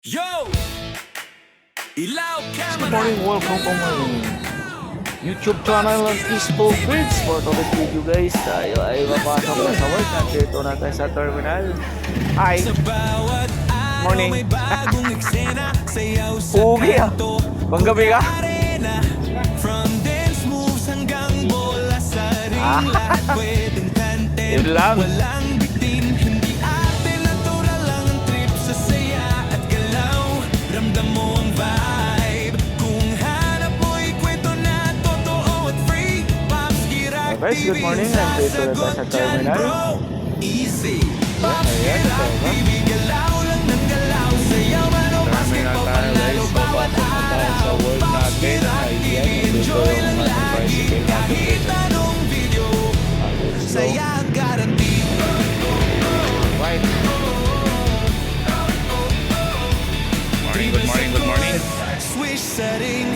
Yo! Ilaw Good camera! morning, welcome to my YouTube channel ng Peaceful Kids. For today's video guys, tayo ay mapasok na sa work. Nandito na tayo sa terminal. Hi! Sa bawat araw Morning. may bagong eksena. Sayaw sa Pugi ah! kanto, Panggabi ka? arena. From dance moves hanggang bola sa ring. Lahat pwedeng content. Yun lang. Walang bitin, hindi ate. Natural lang ang trip sa saya at galaw. Ramdam mo ang vibe. Kung hanap mo'y kwento na totoo at free. Pops Girak Guys, good morning. Nandito na tayo sa terminal. Easy. Ayan, TV, galaw lang ng galaw. Sayaw man o basketball, panalo bawat araw. Pops Girak TV, enjoy lang lagi. Kahit anong video, saya ang guarantee. Right. Morning, good morning, good morning. Swish sa ring,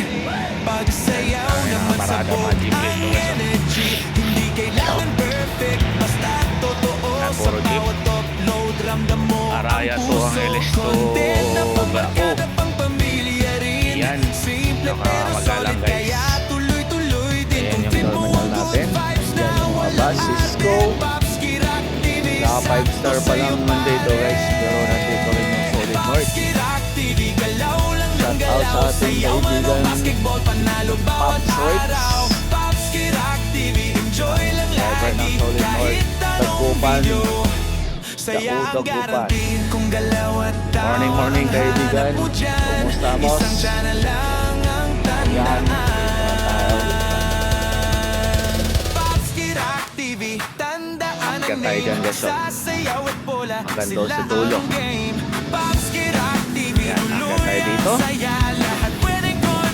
pagsayaw naman sa parada, buong mga jeep dito, guys, oh. energy. Hindi kailangan perfect, basta totoo sa puro jeep. bawat upload. Ramdam mo Araya ang to, ang puso. LS to, Content na pangbarkada, Bako. pangpamilya rin. Yan. Simple Saka pero magalang, solid, guys. kaya tuloy-tuloy din. Ayan Kung yung trip mo terminal ang natin. good vibes na Yan yung mga walang bus, Cisco. ate. Pops Girak TV, Naka 5 star pa lang sakto nandito sa'yo guys. Pero nandito rin yung solid north. Shout out sa ating kaibigan Pops Royds. Driver ng solid north. Tagpupan. Dagupan. Morning, morning kaibigan. Kumusta boss? Yan. Angkat tayo dyan guys. Hanggang doon sa dulo. Yan, angkat tayo dito.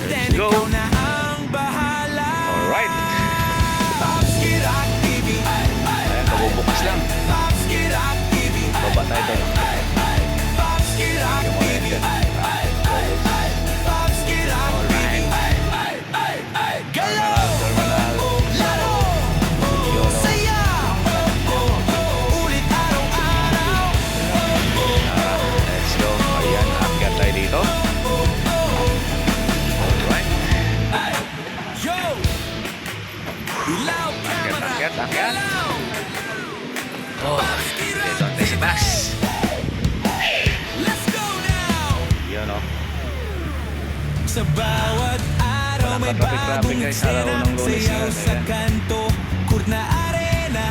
Let's go. Alright. Ayan, kabubukas lang. Baba tayo doon. Come on, yan. Terminal. Let's go. Ayan, angkat tayo dito. Alright. Angkat. Oh, dito ang tayo sa bus. Yun o. Sa bawat araw may Walang ka-traffic, bagong guys, araw eksena. ng Lunes Sayaw na, sa ayan. kanto, kurna arena.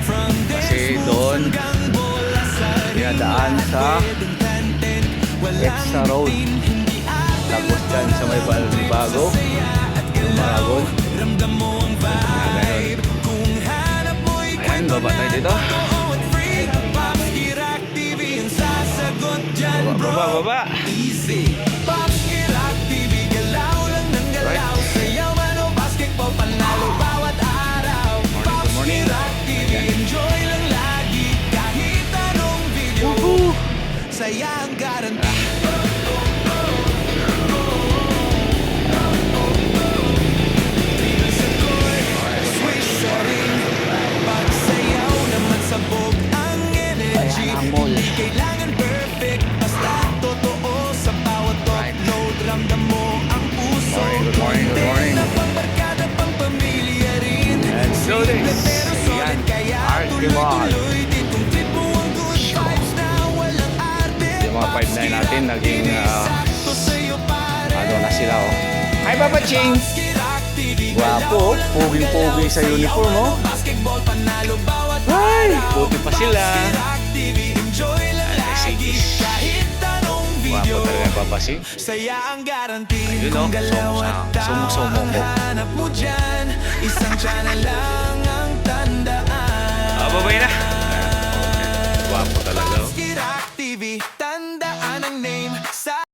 From Kasi dance moves doon, hanggang bola sa ring. dinadaan sa Pwedeng content, walang Extra Road. bitin, hindi ate. Tapos dyan sa may Balbago, yung Maragon. Ramdam mo ang vibe. Kung hanap mo'y Ayan, baba tayo dito. totoo at free. Pops Girak TV ang sasagot dyan, bro. Baba. Easy. Pops Girak TV, galaw lang ng galaw. Sayaw man o basketball, panalo bawat araw. Pops morning. Girak TV, enjoy lang lagi. Kahit anong video, saya ang guarantee. Swish sa ring, pagsayaw naman sabog ang energy. Ayan, amol. Hindi kailangan perfect, basta totoo sa bawat upload. Ramdam mo ang puso. Good morning, good morning. Na pangbarkada, pangpamilya rin. Let's do this. Simple pero solid, Ayan, kaya Archibald. tuloy-tuloy din. Kung trip mo ang good vibes na walang arte. Yung mga 5'9" natin, naging, Sakto sa'yo, pare. ano na sila oh. Hi Papa Ching! Gwapo, puging-pugi sa uniform oh. Basketball, panalo bawat Ay, araw. puti pa sila. Enjoy lang lagi. Kahit anong video, Gwapo talaga yung Papa Ching. saya ang guarantee. Ayun, oh, Kung galaw at sumusumo ko. tao ang hanap mo dyan, isang channel lang